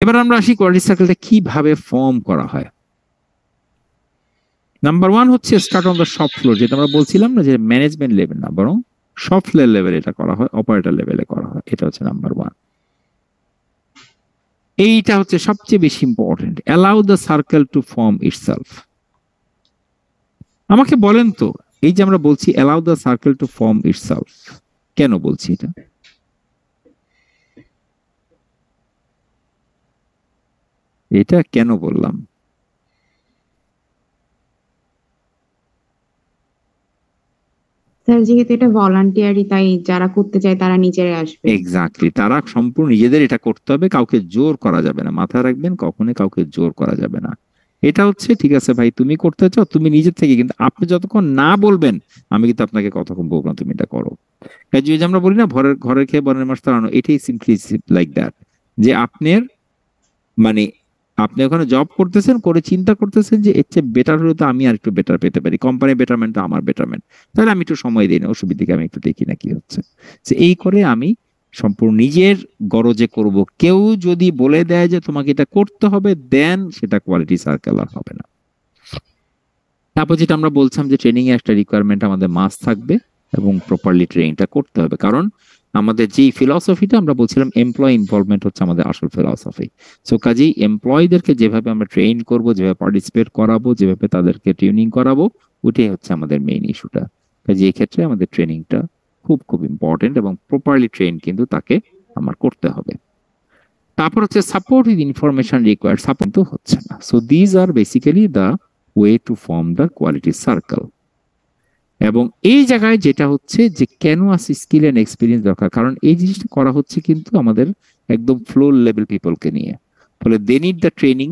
এবার আমরা আসি কোয়ালিটি সার্কেলটা কিভাবে ফর্ম করা হয়। নাম্বার ওয়ান হচ্ছে start on the shop floor, যেটা আমরা বলছিলাম না যে ম্যানেজমেন্ট লেভেল না, বরং শপ ফ্লোর লেভেল এটা করা হয়, অপারেটর লেভেলে করা হয়। এটা হচ্ছে নাম্বার ওয়ান। এইটা হচ্ছে সবচেয়ে বেশি important. Allow the circle to form itself. আমাকে বলেন তো, এই যে আমরা বলছি allow the circle to form itself, কেন বলছি এটা? এটা কেন বললাম? স্যার যেহেতু এটা ভলান্টিয়ারি, তাই যারা করতে চায় তারা নিজেরাই আসবে। এক্স্যাক্টলি, তারা সম্পূর্ণ নিজেদের এটা করতে হবে, কাউকে জোর করা যাবে না। মাথায় রাখবেন, কখনোই কাউকে জোর করা যাবে না। এটা হচ্ছে ঠিক আছে ভাই, তুমি করতে চাও তুমি নিজের থেকে, কিন্তু আপনি যতক্ষণ না বলবেন আমি কিন্তু আপনাকে কতক্ষণ বলবো না তুমি এটা করো। কাজে ওই যে আমরা বলি না, ঘরের ঘরের খেয়ে বনের মাছ তাড়ানো, এটাই সিম্পলি লাইক দ্যাট। যে আপনার মানে আপনি ওখানে জব করতেছেন, করে চিন্তা করতেছেন যে এর চেয়ে বেটার হলে তো আমি আর একটু বেটার পেতে পারি, কোম্পানি বেটারমেন্ট আমার বেটারমেন্ট, তাহলে আমি একটু সময় দিই না, অসুবিধাকে আমি একটু দেখি না কি হচ্ছে। যে এই করে আমি সম্পূর্ণ নিজের গরজে করব। কেউ যদি বলে দেয় যে তোমাকে এটা করতে হবে, দেন সেটা কোয়ালিটি সার্কেল আর হবে না। তারপর যেটা আমরা বলছিলাম যে ট্রেনিং এর একটা রিকোয়ারমেন্ট আমাদের মাস থাকবে, এবং প্রপারলি ট্রেনিংটা করতে হবে। কারণ আমাদের যেই ফিলসফিটা আমরা বলছিলাম, এমপ্লয় ইনভলভমেন্ট হচ্ছে আমাদের আসল ফিলসফি। সো কাজেই এমপ্লয়ীদেরকে যেভাবে আমরা ট্রেন করব, যেভাবে পার্টিসিপেট করাবো, যেভাবে তাদেরকে ট্রেনিং করাবো, ওটাই হচ্ছে আমাদের মেইন ইস্যুটা। কাজে এই ক্ষেত্রে আমাদের ট্রেনিংটা খুব খুব ইম্পর্টেন্ট, এবং প্রপারলি ট্রেন কিন্তু তাকে আমার করতে হবে। তারপর হচ্ছে support with information required, support তো হচ্ছে না। So these are basically the way to form the quality circle. এবং এই জায়গায় যেটা হচ্ছে যে কেন আছে স্কিল এন্ড এক্সপিরিয়েন্স দরকার, কারণ এই জিনিসটা করা হচ্ছে কিন্তু আমাদের একদম ফ্লোর লেভেল পিপলকে নিয়ে। ফলে they need the training,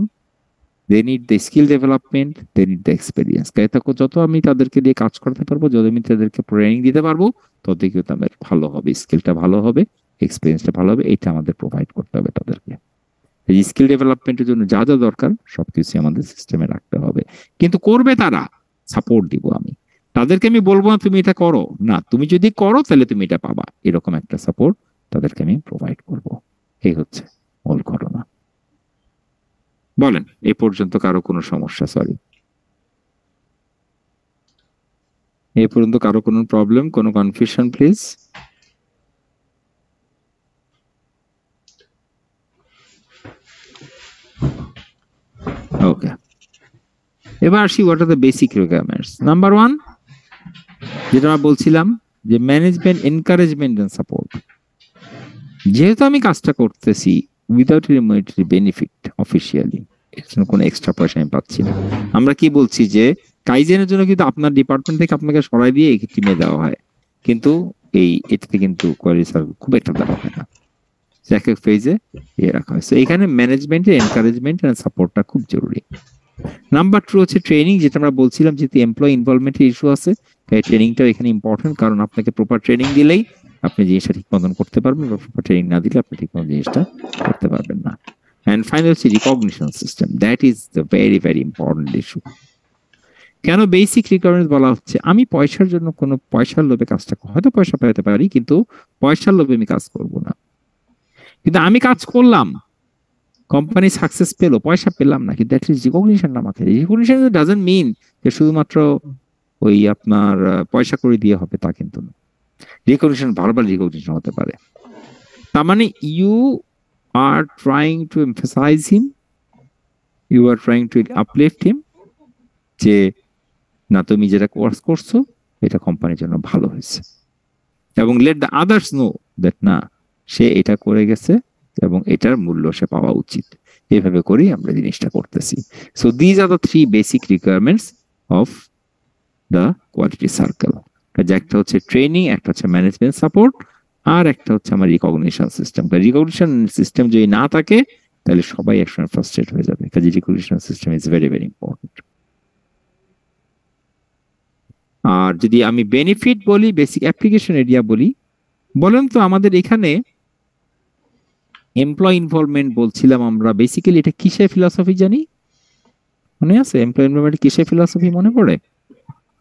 they need the skill development, they need the experience. যত আমি তাদেরকে দিয়ে কাজ করতে পারবো, যত আমি তাদেরকে ট্রেনিং দিতে পারবো, তত কিন্তু আমার ভালো হবে, স্কিলটা ভালো হবে, এক্সপিরিয়েন্সটা ভালো হবে। এটা আমাদের প্রোভাইড করতে হবে তাদেরকে। এই স্কিল ডেভেলপমেন্টের জন্য যা যা দরকার সবকিছু আমাদের সিস্টেমে রাখতে হবে। কিন্তু করবে তারা, সাপোর্ট দিব আমি তাদেরকে। আমি বলবো না তুমি এটা করো, না, তুমি যদি করো তাহলে তুমি এটা পাবা, এরকম একটা সাপোর্ট তাদেরকে আমি প্রোভাইড করব। এই হচ্ছে মূল ঘটনা। বলেন, এই পর্যন্ত কারো কোনো সমস্যা? সরি, এই পর্যন্ত কারো কোনো প্রবলেম, কোনো কনফিউশন প্লিজ? ওকে, এবার আসি what are the basic requirements. Number one, যেটা আমরা বলছিলাম যে ম্যানেজমেন্ট এনকারেজমেন্ট এন্ড সাপোর্ট। যেহেতু আমি কাজটা করতেছি উইদাউট রিমোটরি বেনিফিট অফিসিয়ালি, এর জন্য কোনো এক্সট্রা পয়সা আমি পাচ্ছি না। আমরা কি বলছি যে কাইজেনের জন্য কিন্তু আপনার ডিপার্টমেন্ট থেকে আপনাকে সরাই দিয়ে এই টিমে দেওয়া হয়, কিন্তু এটাতে কিন্তু কোয়ালিটি সার্কেল খুব একটা দেওয়া হয় না, এক এক ফেজে ইয়ে রাখা হয়। তো এখানে ম্যানেজমেন্টের এনকারেজমেন্ট এন্ড সাপোর্টটা খুব জরুরি। নাম্বার টু হচ্ছে ট্রেনিং, যেটা আমরা বলছিলাম যেহেতু এমপ্লয় ইনভলভমেন্টের ইস্যু আছে, তাই ট্রেনিংটাও এখানে ইম্পর্টেন্ট। কারণ আপনাকে প্রপার ট্রেনিং দিলেই আপনি জিনিসটা ঠিক মতন করতে পারবেন, বা প্রপার ট্রেনিং না দিলে আপনি ঠিক মতন জিনিসটা করতে পারবেন না। অ্যান্ড ফাইনাল হচ্ছে recognition system, that is the very very important issue. কেন বেসিক রিকোয়ারমেন্ট বলা হচ্ছে? আমি পয়সার জন্য কোনো পয়সার লোভে কাজটা হয়তো পয়সা পেতে পারি, কিন্তু পয়সার লোভে আমি কাজ করব না। কিন্তু আমি কাজ করলাম, কোম্পানি সাকসেস পেলো, পয়সা পেলাম না, কিন্তু অ্যাটলিস্ট রিকগনিশনটা আমাকে। রিকগনিশন ডাজন্ট মিন যে শুধুমাত্র ওই আপনার পয়সা করে দিয়ে হবে, তা কিন্তু না। রিকগনিশন ভার্বাল রিকগনিশন হতে পারে। তার মানে you are trying to emphasize him, you are trying to uplift him, যে না, তুমি যেটা কোর্স করছো এটা কোম্পানির জন্য ভালো হয়েছে, এবং let the others know that না, সে এটা করে গেছে এবং এটার মূল্য সে পাওয়া উচিত। এইভাবে করেই আমরা জিনিসটা করতেছি। So these are the three basic requirements of the quality circle. একটা হচ্ছে ট্রেনিং, একটা হচ্ছে ম্যানেজমেন্ট সাপোর্ট, আর একটা হচ্ছে আমার রিকগনিশন সিস্টেম। রিকগনিশন সিস্টেম যদি না থাকে তাহলে সবাই একসঙ্গে ফ্রাস্ট্রেট হয়ে যাবে। কাজে recognition system is very very important. আর যদি আমি বেনিফিট বলি, বেসিক অ্যাপ্লিকেশন এরিয়া বলি, বলেন তো আমাদের এখানে এমপ্লয় ইনভলভমেন্ট বলছিলাম আমরা, বেসিক্যালি এটা কিসের ফিলসফি জানি? মনে আছে এমপ্লয় ইনভলভমেন্ট কিসের ফিলসফি মনে পড়ে?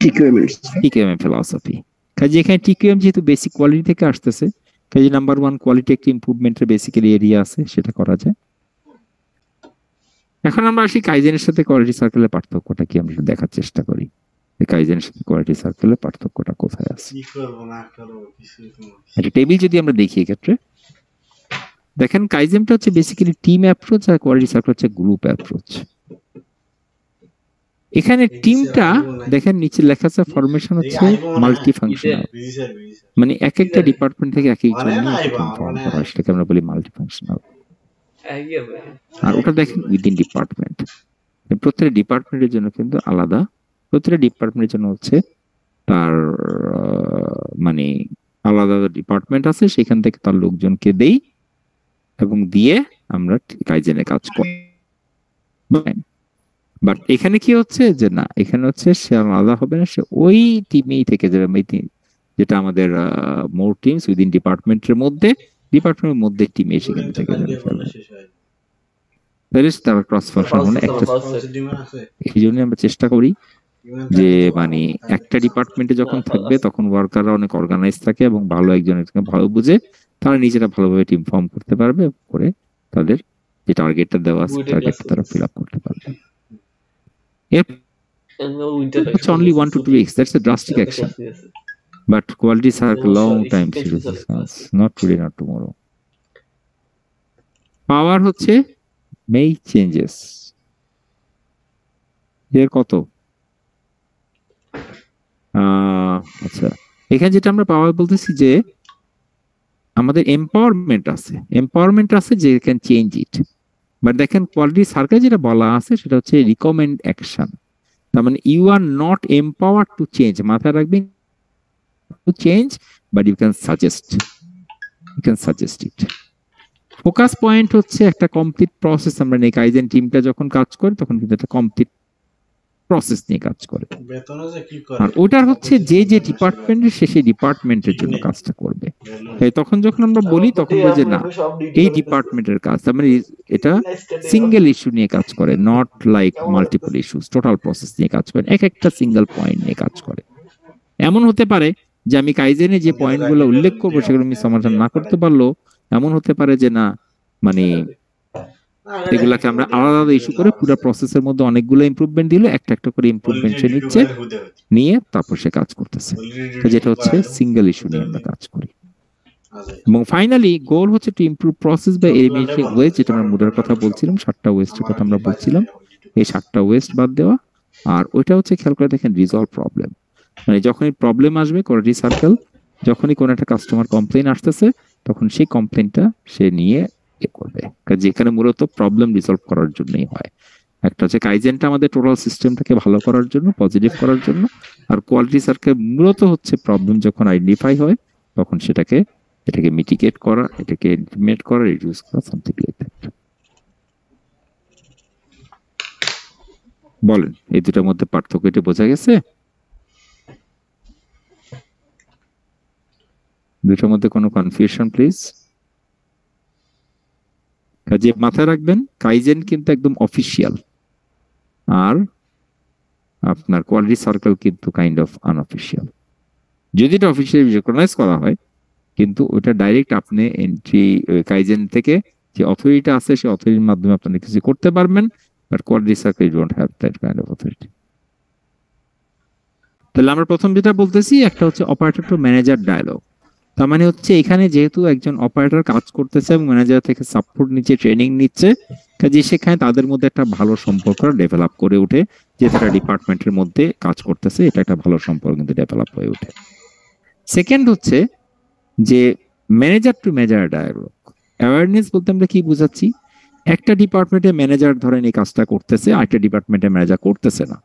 TQM philosophy. কাজে এখানে টিকিউএম যেহেতু বেসিক কোয়ালিটি থেকে আসতেছে, কাজে নাম্বার ওয়ান কোয়ালিটি একটা ইমপ্রুভমেন্টের বেসিক্যালি এরিয়া আছে, সেটা করা যায়। এখন আমরা আসি কাইজেনের সাথে কোয়ালিটি সার্কেলের পার্থক্যটা কি আমরা একটু দেখার চেষ্টা করি। কাইজেনের সাথে কোয়ালিটি সার্কেলের পার্থক্যটা কোথায় আছে। একটা টেবিল যদি আমরা দেখি এক্ষেত্রে দেখেন কাইজেনটা হচ্ছে বেসিক্যালি টিম অ্যাপ্রোচ আর কোয়ালিটি সার্কেল হচ্ছে গ্রুপ অ্যাপ্রোচ। এখানে টিমটা দেখেন নিচে লেখা আছে ফরমেশন হচ্ছে মাল্টি ফাংশনাল, মানে এক একটা ডিপার্টমেন্ট থেকে এক একজন নিয়ে টিম ফর্ম করা হয়, সেটাকে আমরা বলি মাল্টি ফাংশনাল। আর ওটা দেখেন উইদিন ডিপার্টমেন্ট, প্রত্যেকটা ডিপার্টমেন্টের জন্য কিন্তু আলাদা, প্রত্যেকটা ডিপার্টমেন্টের জন্য হচ্ছে তার মানে আলাদা ডিপার্টমেন্ট আছে, সেখান থেকে তার লোকজনকে দেই এবং দিয়ে আমরা কাইজেনে কাজ করি। বাট এখানে কি হচ্ছে যে না, এখানে হচ্ছে সে আলাদা হবে না, সে ওই টিমেই থেকে যাবে, যেটা আমাদের মোর টিমস উইদিন ডিপার্টমেন্টের মধ্যে, ডিপার্টমেন্টের মধ্যে টিমে সেখানে থেকে যাবে ফেলবে। তাহলে তার ক্রস ফাংশন হলে একটা, এই জন্য আমরা চেষ্টা করি যে মানে একটা ডিপার্টমেন্টে যখন থাকবে তখন ওয়ার্কাররা অনেক অর্গানাইজ থাকে এবং ভালো একজনের ভালো বুঝে তারা নিজেরা ভালোভাবে টিম ফর্ম করতে পারবে, করে তাদের যে টার্গেটটা দেওয়া আছে টার্গেটটা তারা ফিল আপ করতে পারবে। It's only 1 to 2 weeks. That's a drastic action. But quality circle long time series, not today, not tomorrow. Power হচ্ছে make changes. এর কত? আচ্ছা, এখানে যেটা আমরা পাওয়ার বলতেছি যে আমাদের এম্পাওয়ারমেন্ট আছে যে ক্যান চেঞ্জ ইট। বাট দেখেন কোয়ালিটি সার্কেল যেটা বলা আছে সেটা হচ্ছে রিকমেন্ড অ্যাকশন। তার মানে you are not empowered to change, মাথায় রাখবেন, to change, but you can suggest it. Focus point হচ্ছে একটা কমপ্লিট প্রসেস। আমরা নেই কাইজেন টিমটা যখন কাজ করে তখন কিন্তু একটা কমপ্লিট প্রসেস নিয়ে কাজ করে, আর ওটার হচ্ছে যে যে ডিপার্টমেন্টের সেই ডিপার্টমেন্টের জন্য কাজটা করবে। তখন যখন আমরা বলি তখন বলি যে না এই ডিপার্টমেন্টের কাজ, তার মানে এটা সিঙ্গেল ইস্যু নিয়ে কাজ করে, not like multiple issues, total process নিয়ে কাজ করে, এক একটা সিঙ্গেল পয়েন্ট নিয়ে কাজ করে। এমন হতে পারে যে আমি কাইজেনে যে পয়েন্টগুলো উল্লেখ করবো সেগুলো আমি সমাধান না করতে পারলো, এমন হতে পারে যে না মানে এগুলাকে আমরা আলাদা আলাদা ইস্যু করে পুরো প্রসেসের মধ্যে অনেকগুলো ইমপ্রুভমেন্ট দিল, একটা একটা করে ইমপ্রুভমেন্ট সে নিচ্ছে, নিয়ে তারপর সে কাজ করতেছে, যেটা হচ্ছে সিঙ্গেল ইস্যু নিয়ে আমরা কাজ করি। এবং ফাইনালি গোল হচ্ছে to improve process by eliminating waste, যেটা আমরা মুডের কথা বলছিলাম, 7টা ওয়েস্টের কথা আমরা বলছিলাম, এই 7টা ওয়েস্ট বাদ দেওয়া। আর ওইটা হচ্ছে খেয়াল করে দেখেন রিজলভ প্রবলেম, মানে যখনই প্রবলেম আসবে কোয়ালিটি সার্কেল, যখনই কোনো একটা কাস্টমার কমপ্লেইন আসতেছে তখন সেই কমপ্লেইনটা সে নিয়ে করবে, যেখানে মূলত প্রবলেম রিজলভ করার জন্যই হয়। একটা হচ্ছে কাইজেনটা আমাদের টোটাল সিস্টেমটাকে ভালো করার জন্য, পজিটিভ করার জন্য, আর কোয়ালিটি সার্কেল মূলত হচ্ছে প্রবলেম যখন আইডেন্টিফাই হয় তখন এটাকে মিটিগেট করা, এটাকে ইমপ্লিমেন্ট করা, রিডিউস করা, সামথিং লাইক দ্যাট। বলেন এই দুটার মধ্যে পার্থক্য এটা বোঝা গেছে? দুটার মধ্যে কোনো কনফিউশন প্লিজ? কাজে মাথায় রাখবেন কাইজেন কিন্তু একদম অফিসিয়াল, আর আপনার কোয়ালিটি সার্কেল কিন্তু কাইন্ড অফ আনঅফিসিয়াল। যদি এটা অফিসিয়ালি রেকগনাইজ করা হয় কিন্তু ওটা ডাইরেক্ট আপনি এন্ট্রি কাইজেন থেকে যে অথরিটি আছে সেই অথরিটির মাধ্যমে আপনি কিছু করতে পারবেন, but quality circle you don't have that kind of authority. তাহলে আমরা প্রথম যেটা বলতেছি একটা হচ্ছে অপারেটর টু ম্যানেজার ডায়ালগ। তার মানে হচ্ছে এখানে যেহেতু একজন অপারেটর কাজ করতেছে এবং ম্যানেজার থেকে সাপোর্ট নিচ্ছে, ট্রেনিং নিচ্ছে, কাজে সেখানে তাদের মধ্যে একটা ভালো সম্পর্ক ডেভেলপ করে ওঠে, যে তারা ডিপার্টমেন্টের মধ্যে কাজ করতেছে, এটা একটা ভালো সম্পর্ক কিন্তু ডেভেলপ হয়ে ওঠে। সেকেন্ড হচ্ছে যে manager to manager dialogue. Awareness বলতে আমরা কি বুঝাচ্ছি, একটা ডিপার্টমেন্টে ম্যানেজার ধরেন এই কাজটা করতেছে, আরেকটা ডিপার্টমেন্টে ম্যানেজার করতেছে না,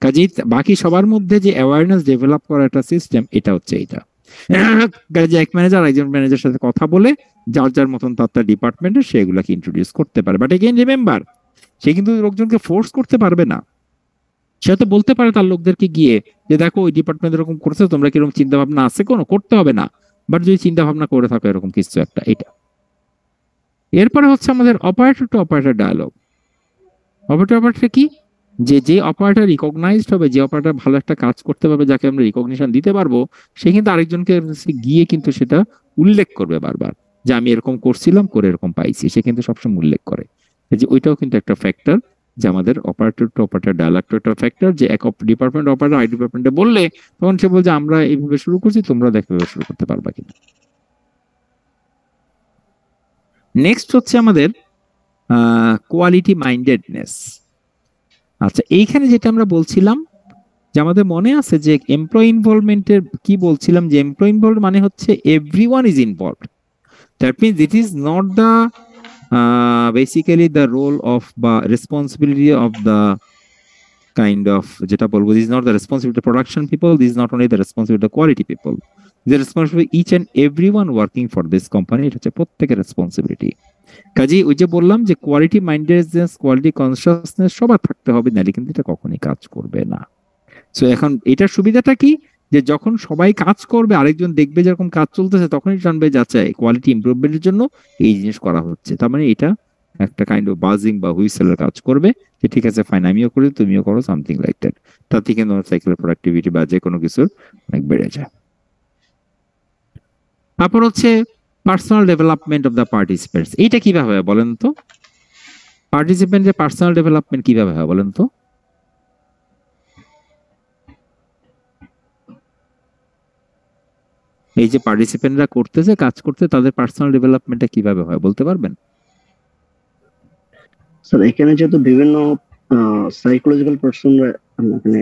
কাজেই বাকি সবার মধ্যে যে অ্যাওয়ারনেস ডেভেলপ করার একটা সিস্টেম, এটা হচ্ছে এইটা। এক ম্যানেজার একজন ম্যানেজারের সাথে কথা বলে যার যার মতন তার ডিপার্টমেন্টে সেগুলোকে ইন্ট্রোডিউস করতে পারে। বাট এগেইন রিমেম্বার, সে কিন্তু লোকজনকে ফোর্স করতে পারবে না। সে তো বলতে পারে তার লোকদেরকে গিয়ে যে দেখো ওই ডিপার্টমেন্ট এরকম করছে, তোমরা কিরকম চিন্তা ভাবনা আছে, কোনো করতে হবে না, বাট যদি চিন্তা ভাবনা করে থাকো এরকম কিছু একটা, এটা। এরপরে হচ্ছে আমাদের operator to operator dialogue. Operator কি, যে অপারেটর রিকগনাইজড হবে, যে অপারেটর ভালো একটা কাজ করতে পারবে, যাকে আমরা রিকগনিশন দিতে পারবো, সে কিন্তু আরেকজনকে গিয়ে কিন্তু সেটা উল্লেখ করবে বারবার, যে আমি এরকম করছিলাম, করে এরকম পাইছি, সে কিন্তু সবসময় উল্লেখ করে, যে ওইটাও কিন্তু একটা ফ্যাক্টর যে আমাদের operator to operator dialogue too একটা ফ্যাক্টর, যে এক ডিপার্টমেন্ট অপারেটর আই ডিপার্টমেন্টে বললে তখন সে বলছে আমরা এইভাবে শুরু করছি, তোমরা দেখো এভাবে শুরু করতে পারবা কিনা। নেক্সট হচ্ছে আমাদের কোয়ালিটি মাইন্ডেডনেস। আচ্ছা, এইখানে যেটা আমরা বলছিলাম যে আমাদের মনে আছে যে এমপ্লয়ি ইনভলভমেন্টের কি বলছিলাম, যে এমপ্লয়ি ইনভলভ মানে হচ্ছে everyone is involved. That means it is not the basically the role of বা responsibility of the kind of, যেটা বলবো, this not the responsibility production people, this not only the responsibility quality people, the responsibility each and everyone working for this company. এটা হচ্ছে প্রত্যেকের responsibility. কাজেই ওই যে বললাম যে কোয়ালিটি মাইন্ডেডনেস, কোয়ালিটি কনসিয়াসনেস সবার থাকতে হবে, নাহলে কিন্তু এটা কখনোই কাজ করবে না। সো এখন এটার সুবিধাটা কি, যে যখন সবাই কাজ করবে, আরেকজন দেখবে যেরকম কাজ চলতেছে, তখনই জানবে যে আচ্ছা কোয়ালিটি ইমপ্রুভমেন্টের জন্য এই জিনিস করা হচ্ছে। তার মানে এটা একটা কাইন্ড অফ বাজিং বা হুইসেলের কাজ করবে, যে ঠিক আছে ফাইন, আমিও করি তুমিও করো, সামথিং লাইক দ্যাট। তাতে কিন্তু সাইকেলের প্রোডাক্টিভিটি বা যে কোনো কিছুর অনেক বেড়ে যায়। তারপর হচ্ছে personal development of the participants. এইটা কিভাবে হয় বলেন তো? পার্টিসিপেন্টের পার্সোনাল ডেভেলপমেন্ট কিভাবে হয় বলেন তো? এই যে পার্টিসিপেন্টরা করতেছে, কাজ করতে, তাদের পার্সোনাল ডেভেলপমেন্টটা কিভাবে হয় বলতে পারবেন? স্যার এখানে যেহেতু বিভিন্ন সাইকোলজিক্যাল পার্সনরা এখানে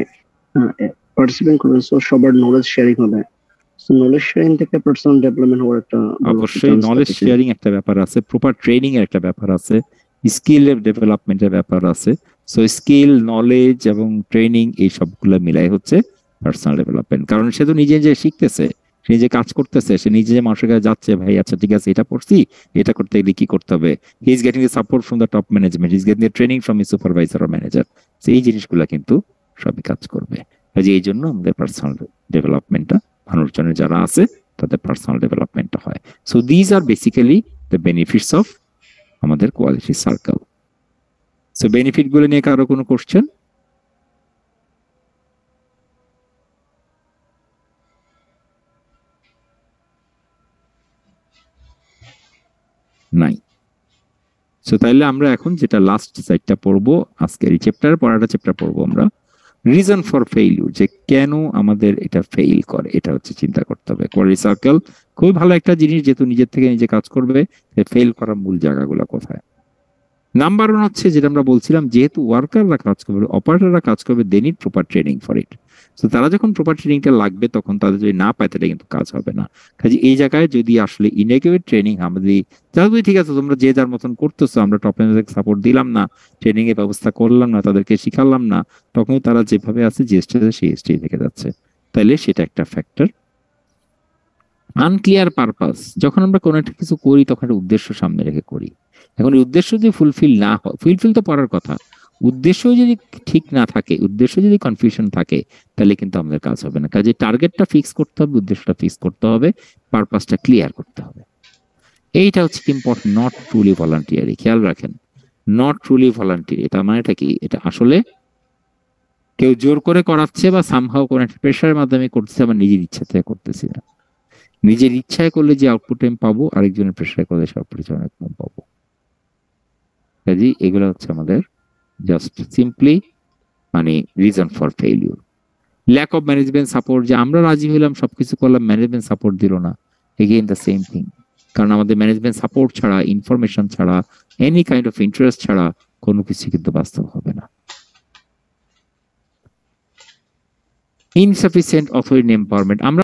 পার্টিসিপেন্ট করবে, সো সবার নলেজ শেয়ারিং হবে, সো নলেজ শেয়ারিং থেকে পার্সোনাল ডেভেলপমেন্ট হওয়ার একটা অবশ্যই নলেজ শেয়ারিং একটা ব্যাপার আছে, প্রপার ট্রেনিং এর একটা ব্যাপার আছে, স্কিল ডেভেলপমেন্টের ব্যাপার আছে। সো স্কিল, নলেজ এবং ট্রেনিং এই সবগুলো মিলাই হচ্ছে পার্সোনাল ডেভেলপমেন্ট। কারণ সে তো নিজে যে শিখতেছে, সে যে কাজ করতেছে, সে নিজে যে মানুষের কাছে যাচ্ছে, ভাই আচ্ছা ঠিক আছে এটা পড়ছি, এটা করতে গেলে কি করতে হবে, he is getting the support from the top management, he is getting the training from his supervisor or manager. এই জিনিসগুলো কিন্তু সবই কাজ করবে। কাজে এই জন্য আমাদের পার্সোনাল ডেভেলপমেন্টটা মানুষজনের যারা আছে তাদের পার্সোনাল ডেভেলপমেন্টটা হয়। So these are basically the benefits of আমাদের কোয়ালিটি সার্কেল। সো বেনিফিট গুলো নিয়ে কারো কোনো কোশ্চেন? নাই। সো তাইলে আমরা এখন যেটা লাস্ট সাইডটা পড়বো আজকের এই চ্যাপ্টারের পড়াটা চ্যাপ্টার পড়বো আমরা, রিজন ফর ফেইলিউর, যে কেন আমাদের এটা ফেইল করে, এটা হচ্ছে চিন্তা করতে হবে। কোয়ালিটি সার্কেল খুবই ভালো একটা জিনিস, যেহেতু নিজের থেকে নিজে কাজ করবে, ফেল করার মূল জায়গাগুলো কোথায়। নাম্বার ওয়ান হচ্ছে যেটা আমরা বলছিলাম, যেহেতু ওয়ার্কাররা কাজ করবে, অপারেটররা কাজ করবে, they need proper training for it. তো তারা যখন প্রপার ট্রেনিংটা লাগবে, তখন তাদের যদি না পায় তাহলে কিন্তু কাজ হবে না। কাজে এই জায়গায় যদি আসলে ইনএকুরেট ট্রেনিং আমাদের, যাদের ঠিক আছে তোমরা যে যার মতন করতেছো, আমরা টপ ম্যানেজারকে সাপোর্ট দিলাম না, ট্রেনিং এর ব্যবস্থা করলাম না, তাদেরকে শিখালাম না, তখন তারা যেভাবে আছে যে স্টেজে সেই স্টেজ থেকে যাচ্ছে, তাইলে সেটা একটা ফ্যাক্টর। আনক্লিয়ার পারপাস, যখন আমরা কোনো একটা কিছু করি তখন একটা উদ্দেশ্য সামনে রেখে করি। এখন এই উদ্দেশ্য যদি ফুলফিল না হয়, ফুলফিল তো পড়ার কথা, উদ্দেশ্য যদি ঠিক না থাকে, উদ্দেশ্য যদি কনফিউশন থাকে, তাহলে কিন্তু আমাদের কাজ হবে না। কাজে টার্গেটটা ফিক্স করতে হবে, উদ্দেশ্যটা ফিক্স করতে হবে, পারপাসটা ক্লিয়ার করতে হবে। এইটা হচ্ছে ইম্পর্টেন্ট। নট ট্রুলি ভলান্টিয়ারি, খেয়াল রাখেন, নট ট্রুলি ভলান্টিয়ারি। এটা মানেটা কি? এটা আসলে কেউ জোর করে করাচ্ছে বা সামহাও কোনো একটা প্রেশারের মাধ্যমে করতেছে, আমার নিজের ইচ্ছা থেকে করতেছি না। নিজের ইচ্ছায় করলে যে আউটপুট আমি পাবো, আরেকজনের প্রেশারে করলে সে আউটপুট অনেক কম পাবো। কাজে এগুলো হচ্ছে আমাদের জাস্ট সিম্পলি মানে reason for failure. Lack of management support, যে আমরা রাজি হইলাম সবকিছু করলাম, ম্যানেজমেন্ট সাপোর্ট দিল না, এগেইন দ্য সেম থিং। কারণ আমাদের ম্যানেজমেন্ট সাপোর্ট ছাড়া, ইনফরমেশন ছাড়া, এনি কাইন্ড অফ ইন্টারেস্ট ছাড়া কোনো কিছু কিন্তু বাস্তব হবে না। ইনসাফিসিয়েন্ট অথরিটি এম্পাওয়ারমেন্ট, আমরা